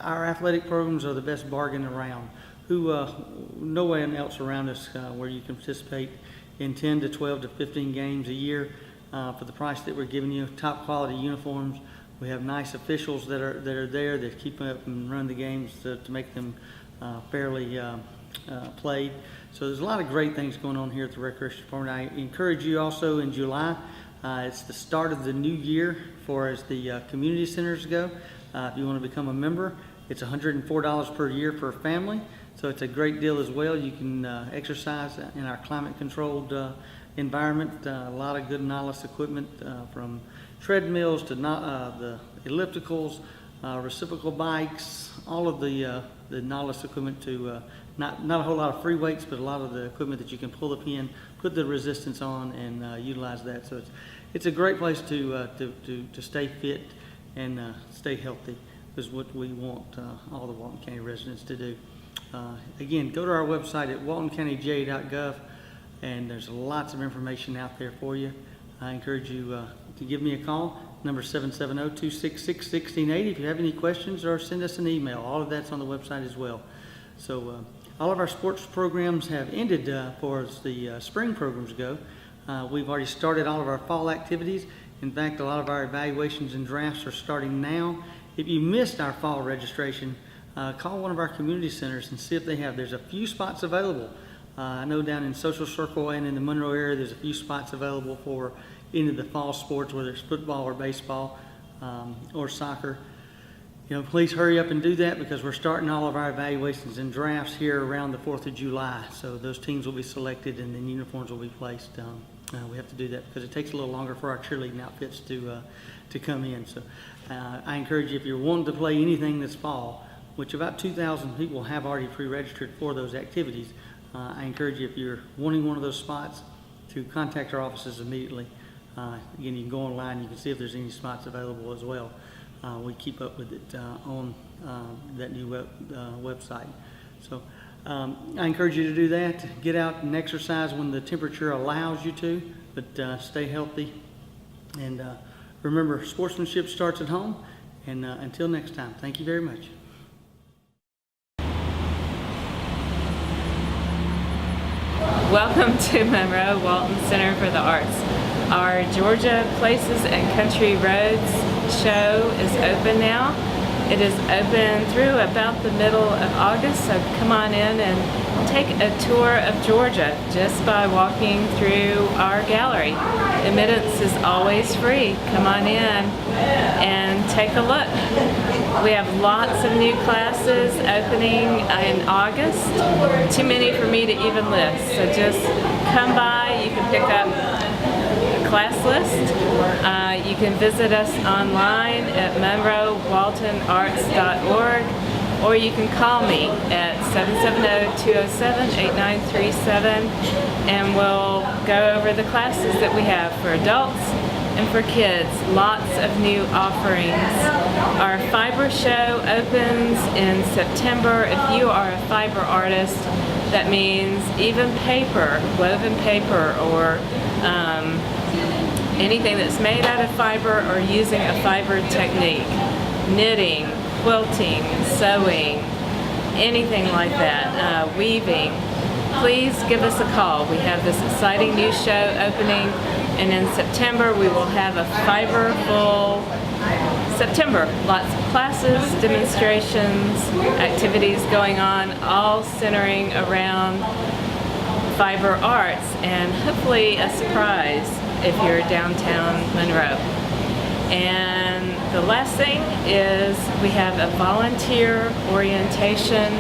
Our athletic programs are the best bargain around. No one else around us where you can participate in 10 to 12 to 15 games a year for the price that we're giving you. Top quality uniforms. We have nice officials that are there that keep up and run the games to make them fairly played. So there's a lot of great things going on here at the Recreation Department. I encourage you also in July. It's the start of the new year as the community centers go. If you want to become a member, it's $104 per year per family. So it's a great deal as well. You can exercise in our climate-controlled environment. A lot of good Nautilus equipment from treadmills to the ellipticals, reciprocal bikes, all of the Nautilus equipment to not a whole lot of free weights, but a lot of the equipment that you can pull the pin, put the resistance on, and utilize that. So it's a great place to stay fit and stay healthy is what we want all the Walton County residents to do. Again, go to our website at waltoncountyja.gov, and there's lots of information out there for you. I encourage you to give me a call, number 770-266-1680 if you have any questions, or send us an email. All of that's on the website as well. So all of our sports programs have ended for as the spring programs go. We've already started all of our fall activities. In fact, a lot of our evaluations and drafts are starting now. If you missed our fall registration, call one of our community centers and see if they have. There's a few spots available. I know down in Social Circle and in the Monroe area, there's a few spots available for any of the fall sports, whether it's football or baseball or soccer. Please hurry up and do that because we're starting all of our evaluations and drafts here around the 4th of July. So those teams will be selected and then uniforms will be placed. We have to do that because it takes a little longer for our cheerleading outfits to come in. So I encourage you, if you're wanting to play anything this fall, which about 2,000 people have already pre-registered for those activities, I encourage you, if you're wanting one of those spots, to contact our offices immediately. Again, you can go online, you can see if there's any spots available as well. We keep up with it on that new website. So I encourage you to do that. Get out and exercise when the temperature allows you to, but stay healthy. And remember, sportsmanship starts at home. And until next time, thank you very much. Welcome to Monroe Walton Center for the Arts. Our Georgia Places and Country Roads show is open now. It is open through about the middle of August, so come on in and take a tour of Georgia just by walking through our gallery. Admittance is always free. Come on in and take a look. We have lots of new classes opening in August. Too many for me to even list, so just come by. You can pick up class list. You can visit us online at monroewaltonarts.org, or you can call me at 770-207-8937 and we'll go over the classes that we have for adults and for kids. Lots of new offerings. Our fiber show opens in September. If you are a fiber artist, that means even paper, woven paper, or anything that's made out of fiber or using a fiber technique, knitting, quilting, sewing, anything like that, weaving, please give us a call. We have this exciting new show opening, and in September we will have a fiber-full September. Lots of classes, demonstrations, activities going on, all centering around fiber arts, and hopefully a surprise if you're downtown Monroe. And the last thing is we have a volunteer orientation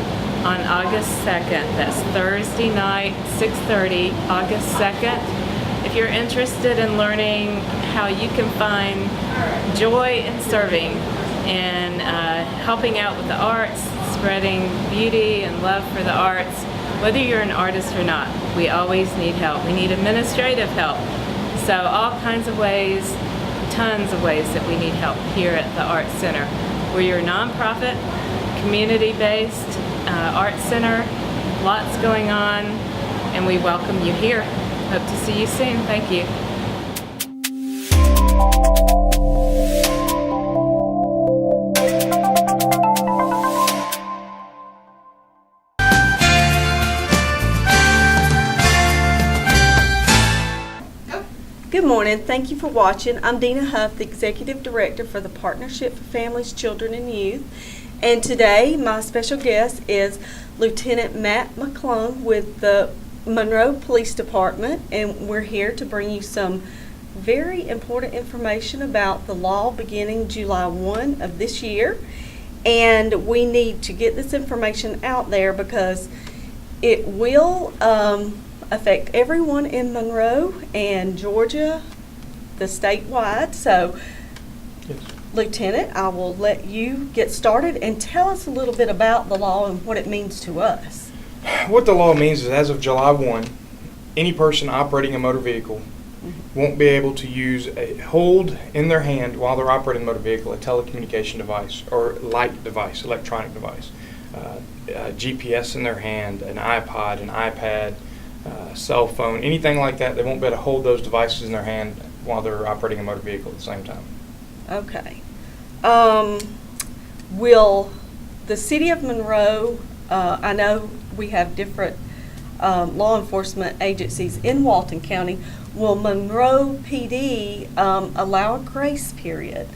on August 2nd. That's Thursday night, 6:30, August 2nd. If you're interested in learning how you can find joy in serving and helping out with the arts, spreading beauty and love for the arts, whether you're an artist or not, we always need help. We need administrative help. So all kinds of ways, tons of ways that we need help here at the Arts Center. We're your nonprofit, community-based arts center, lots going on, and we welcome you here. Hope to see you soon. Thank you. Good morning. Thank you for watching. I'm Dina Huff, the Executive Director for the Partnership for Families, Children, and Youth. And today, my special guest is Lieutenant Matt McClung with the Monroe Police Department, and we're here to bring you some very important information about the law beginning July 1 of this year. And we need to get this information out there because it will affect everyone in Monroe and Georgia, the statewide. So, yes. Lieutenant, I will let you get started and tell us a little bit about the law and what it means to us. What the law means is as of July 1, any person operating a motor vehicle won't be able to hold in their hand while they're operating a motor vehicle a telecommunication device or light device, electronic device, GPS in their hand, an iPod, an iPad, cell phone, anything like that. They won't be able to hold those devices in their hand while they're operating a motor vehicle at the same time. Okay. Will the city of Monroe, I know we have different law enforcement agencies in Walton County, will Monroe PD allow a grace period?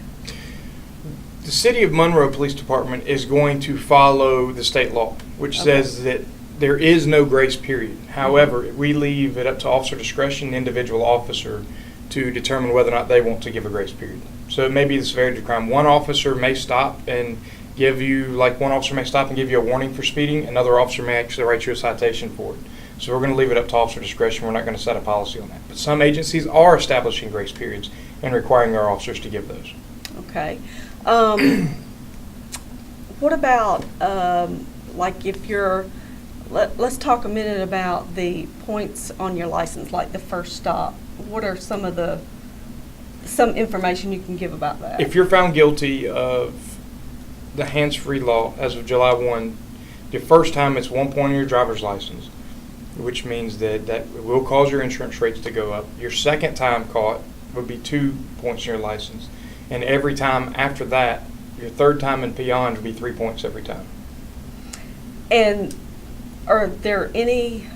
The City of Monroe Police Department is going to follow the state law, which says that there is no grace period. However, we leave it up to officer discretion, the individual officer, to determine whether or not they want to give a grace period. So it may be the severity of the crime. One officer may stop and give you a warning for speeding. Another officer may actually write you a citation for it. So we're going to leave it up to officer discretion. We're not going to set a policy on that. But some agencies are establishing grace periods and requiring their officers to give those. Okay. What about, like if you're, let's talk a minute about the points on your license, like the first stop. What are some information you can give about that? If you're found guilty of the hands-free law as of July 1, the first time it's 1 point on your driver's license, which means that will cause your insurance rates to go up. Your second time caught would be 2 points on your license. And every time after that, your third time and beyond would be 3 points every time. And are there any,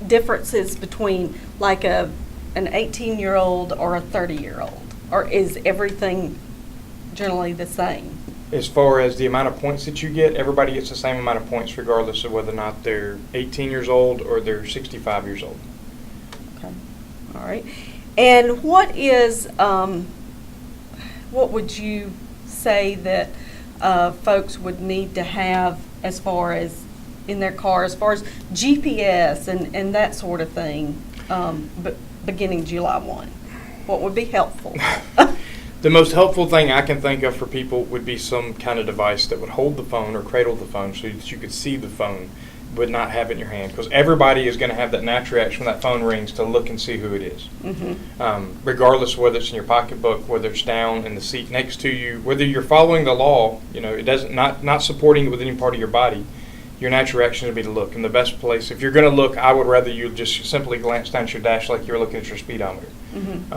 differences between like an 18-year-old or a 30-year-old? Or is everything generally the same? As far as the amount of points that you get, everybody gets the same amount of points regardless of whether or not they're 18 years old or they're 65 years old. Okay. All right. And what would you say that folks would need to have as far as in their car, as far as GPS and that sort of thing, beginning July 1? What would be helpful? The most helpful thing I can think of for people would be some kind of device that would hold the phone or cradle the phone so that you could see the phone but not have it in your hand, because everybody is going to have that natural reaction when that phone rings to look and see who it is. Mm-hmm. Regardless of whether it's in your pocketbook, whether it's down in the seat next to you, whether you're following the law, it doesn't not supporting it with any part of your body, your natural reaction would be to look. And the best place, if you're going to look, I would rather you just simply glance down at your dash like you're looking at your speedometer. Mm-hmm.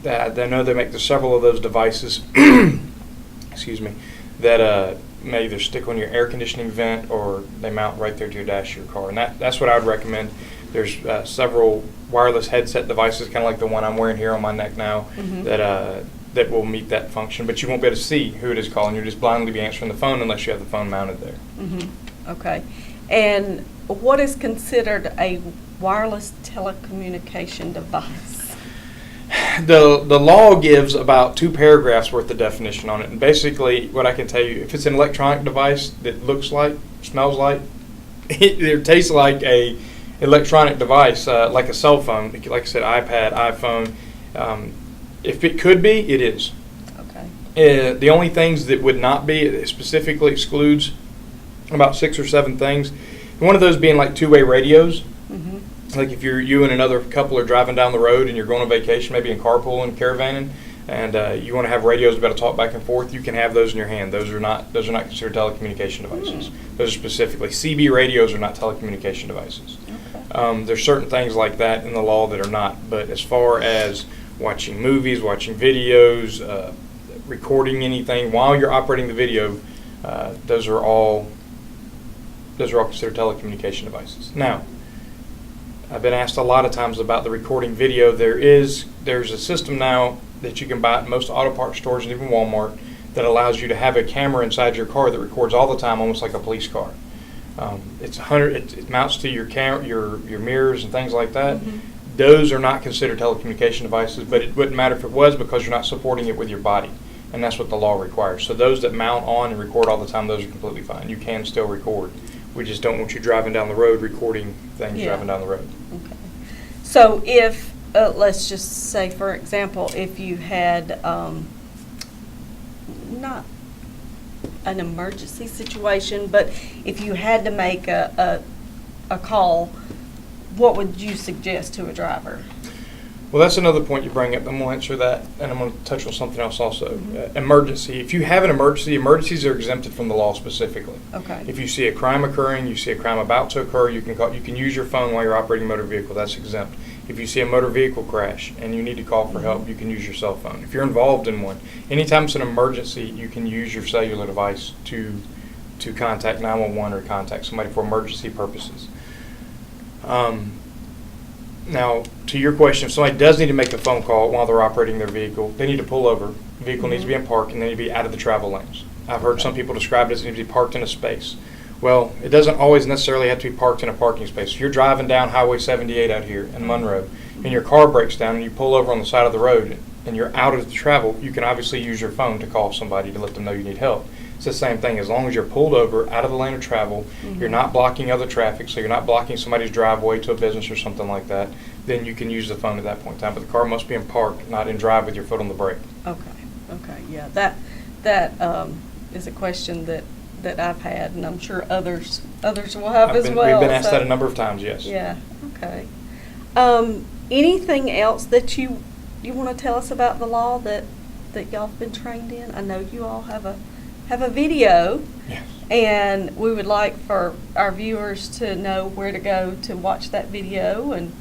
I know they make several of those devices, excuse me, that may either stick on your air conditioning vent or they mount right there to your dash of your car. And that's what I would recommend. There's several wireless headset devices, kind of like the one I'm wearing here on my neck now, mm-hmm. that will meet that function. But you won't be able to see who it is calling. You'll just blindly be answering the phone unless you have the phone mounted there. Mm-hmm. Okay. And what is considered a wireless telecommunication device? the law gives about 2 paragraphs worth of definition on it, and basically what I can tell you, if it's an electronic device that looks like, smells like, it tastes like a electronic device, like a cell phone, like I said, iPad, iPhone. If it could be, it is. Okay. The only things that would not be, it specifically excludes about 6 or 7 things. One of those being like two-way radios. Like if you and another couple are driving down the road and you're going on vacation, maybe in carpooling, caravanning, and you want to have radios to be able to talk back and forth, you can have those in your hand. Those are not considered telecommunication devices. Those are specifically CB radios are not telecommunication devices. Okay. There's certain things like that in the law that are not. But as far as watching movies, watching videos, recording anything while you're operating the video, those are all considered telecommunication devices. Now, I've been asked a lot of times about the recording video. There's a system now that you can buy at most auto parts stores and even Walmart that allows you to have a camera inside your car that records all the time, almost like a police car. It mounts to your your mirrors and things like that. Those are not considered telecommunication devices, but it wouldn't matter if it was because you're not supporting it with your body, and that's what the law requires. So those that mount on and record all the time, those are completely fine. You can still record. We just don't want you driving down the road recording things driving down the road. Okay. So if, let's just say, for example, if you had not an emergency situation, but if you had to make a call, what would you suggest to a driver? Well, that's another point you bring up. I'm going to answer that, and I'm going to touch on something else also. Emergency. If you have an emergency, emergencies are exempted from the law specifically. Okay. If you see a crime occurring, you see a crime about to occur, you can use your phone while you're operating a motor vehicle. That's exempt. If you see a motor vehicle crash and you need to call for help, you can use your cell phone. If you're involved in one, anytime it's an emergency, you can use your cellular device to contact 911 or contact somebody for emergency purposes. Now, to your question, if somebody does need to make a phone call while they're operating their vehicle, they need to pull over. The vehicle needs to be in park, and they need to be out of the travel lanes. I've heard some people describe it as it needs to be parked in a space. Well, it doesn't always necessarily have to be parked in a parking space. If you're driving down Highway 78 out here in Monroe, and your car breaks down and you pull over on the side of the road and you're out of the travel, you can obviously use your phone to call somebody to let them know you need help. It's the same thing. As long as you're pulled over out of the lane of travel, you're not blocking other traffic, so you're not blocking somebody's driveway to a business or something like that, then you can use the phone at that point in time. But the car must be in park, not in drive with your foot on the brake. Okay, yeah, that is a question that I've had, and I'm sure others will have as well. We've been asked that a number of times, yes. Yeah, okay. Anything else that you want to tell us about the law that y'all have been trained in? I know you all have a video, yes, and we would like for our viewers to know where to go to watch that video. And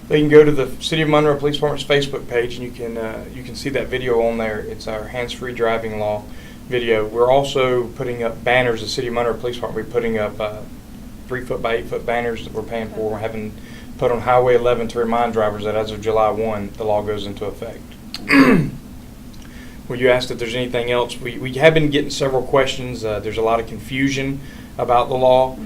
they can go to the City of Monroe Police Department's Facebook page, and you can see that video on there. It's our hands-free driving law video. We're also putting up banners. The City of Monroe Police Department, we're putting up 3-foot by 8-foot banners that we're paying for. We're having put on Highway 11 to remind drivers that as of July 1, the law goes into effect. Well, you asked if there's anything else. We have been getting several questions. There's a lot of confusion about the law.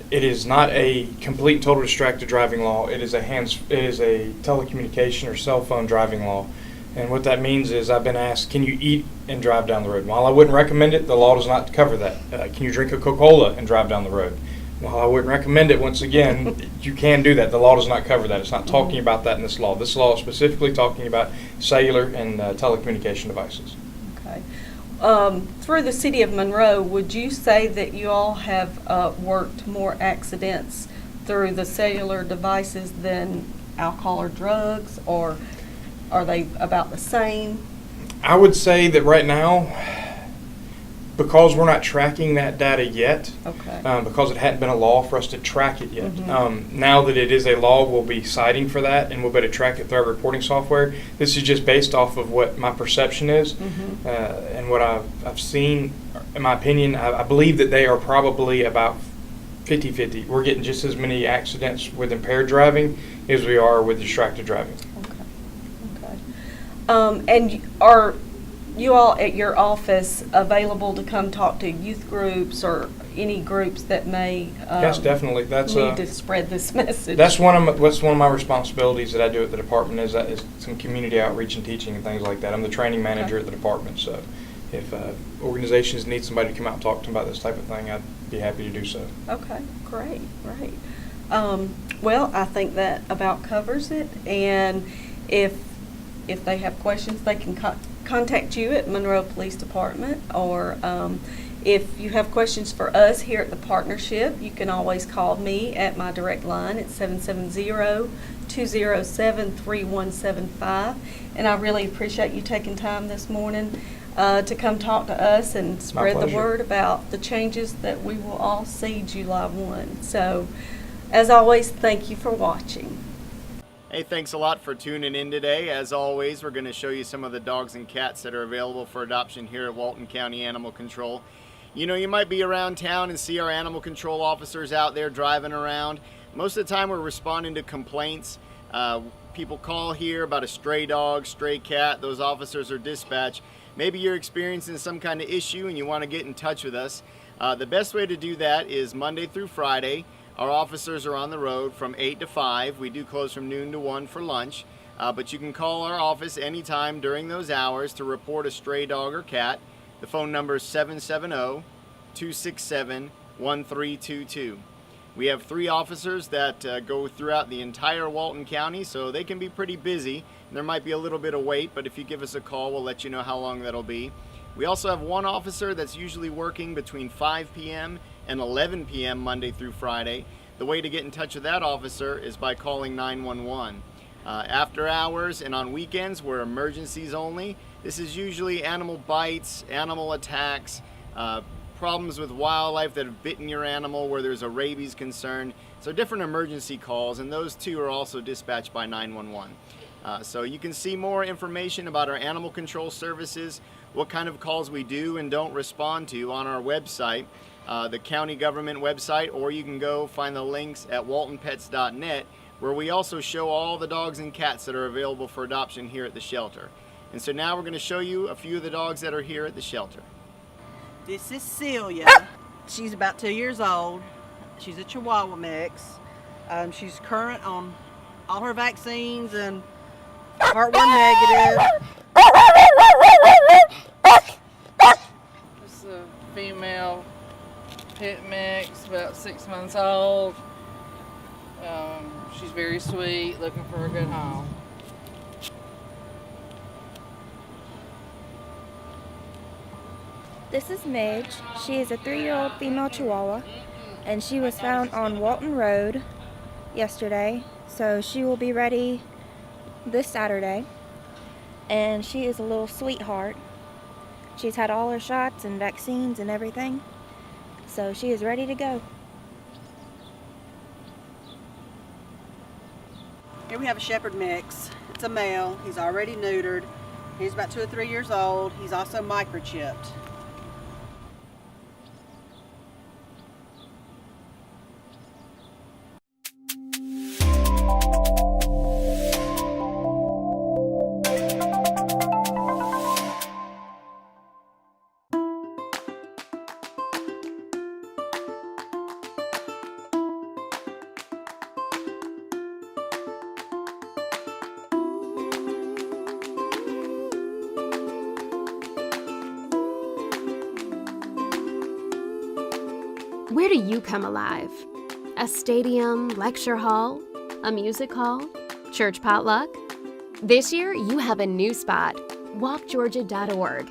It is not a complete and total distracted driving law. It is a telecommunication or cell phone driving law. And what that means is I've been asked, can you eat and drive down the road? While I wouldn't recommend it, the law does not cover that. Can you drink a Coca-Cola and drive down the road? While I wouldn't recommend it, once again, you can do that. The law does not cover that. It's not talking about that in this law. This law is specifically talking about cellular and telecommunication devices. Okay. Through the City of Monroe, would you say that you all have worked more accidents through the cellular devices than alcohol or drugs, or are they about the same? I would say that right now, because we're not tracking that data yet, because it hadn't been a law for us to track it yet. Now that it is a law, we'll be citing for that, and we'll be able to track it through our reporting software. This is just based off of what my perception is and what I've seen. In my opinion, I believe that they are probably about 50-50. We're getting just as many accidents with impaired driving as we are with distracted driving. And are you all at your office available to come talk to youth groups or any groups that may Yes, definitely. That's need to spread this message? That's one of my responsibilities that I do at the department is some community outreach and teaching and things like that. I'm the training manager at the department, so if organizations need somebody to come out and talk to them about this type of thing, I'd be happy to do so. Okay, great. Well, I think that about covers it. And if they have questions, they can contact you at Monroe Police Department, or if you have questions for us here at the partnership, you can always call me at my direct line at 770-207-3175. And I really appreciate you taking time this morning to come talk to us and spread the word about the changes that we will all see July 1. So, as always, thank you for watching. Hey, thanks a lot for tuning in today. As always, we're going to show you some of the dogs and cats that are available for adoption here at Walton County Animal Control. You know, you might be around town and see our animal control officers out there driving around. Most of the time we're responding to complaints. People call here about a stray dog, stray cat. Those officers are dispatched. Maybe you're experiencing some kind of issue and you want to get in touch with us. The best way to do that is Monday through Friday. Our officers are on the road from 8 to 5. We do close from noon to 1 for lunch. But you can call our office anytime during those hours to report a stray dog or cat. The phone number is 770-267-1322. We have 3 officers that go throughout the entire Walton County, so they can be pretty busy. There might be a little bit of wait, but if you give us a call, we'll let you know how long that'll be. We also have 1 officer that's usually working between 5 p.m. and 11 p.m. Monday through Friday. The way to get in touch with that officer is by calling 911. After hours and on weekends, we're emergencies only. This is usually animal bites, animal attacks, problems with wildlife that have bitten your animal where there's a rabies concern. So different emergency calls, and those 2 are also dispatched by 911. So you can see more information about our animal control services, what kind of calls we do and don't respond to on our website, the county government website, or you can go find the links at waltonpets.net, where we also show all the dogs and cats that are available for adoption here at the shelter. And so now we're going to show you a few of the dogs that are here at the shelter. This is Celia. She's about 2 years old. She's a Chihuahua mix. She's current on all her vaccines and heartworm negative. This is a female pit mix, about 6 months old. She's very sweet, looking for a good home. This is Midge. She is a 3-year-old female Chihuahua, and she was found on Walton Road yesterday, so she will be ready this Saturday. And she is a little sweetheart. She's had all her shots and vaccines and everything, so she is ready to go. Here we have a Shepherd mix. It's a male. He's already neutered. He's about 2 or 3 years old. He's also microchipped. Where do you come alive? A stadium, lecture hall, a music hall, church potluck? This year, you have a new spot, walkgeorgia.org,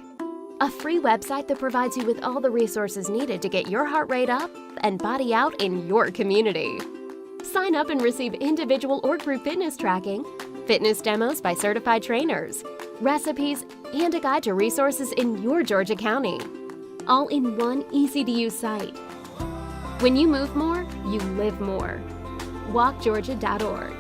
a free website that provides you with all the resources needed to get your heart rate up and body out in your community. Sign up and receive individual or group fitness tracking, fitness demos by certified trainers, recipes, and a guide to resources in your Georgia County, all in one easy-to-use site. When you move more, you live more. walkgeorgia.org.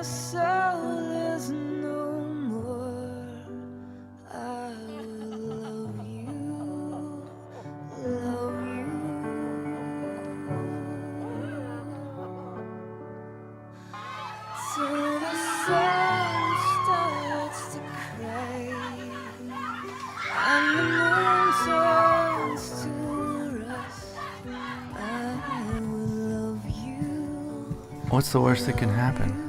soul is no more, I will love you, love you. Till the sun starts to cry and the moon turns to rust, I will love you. What's the worst that can happen?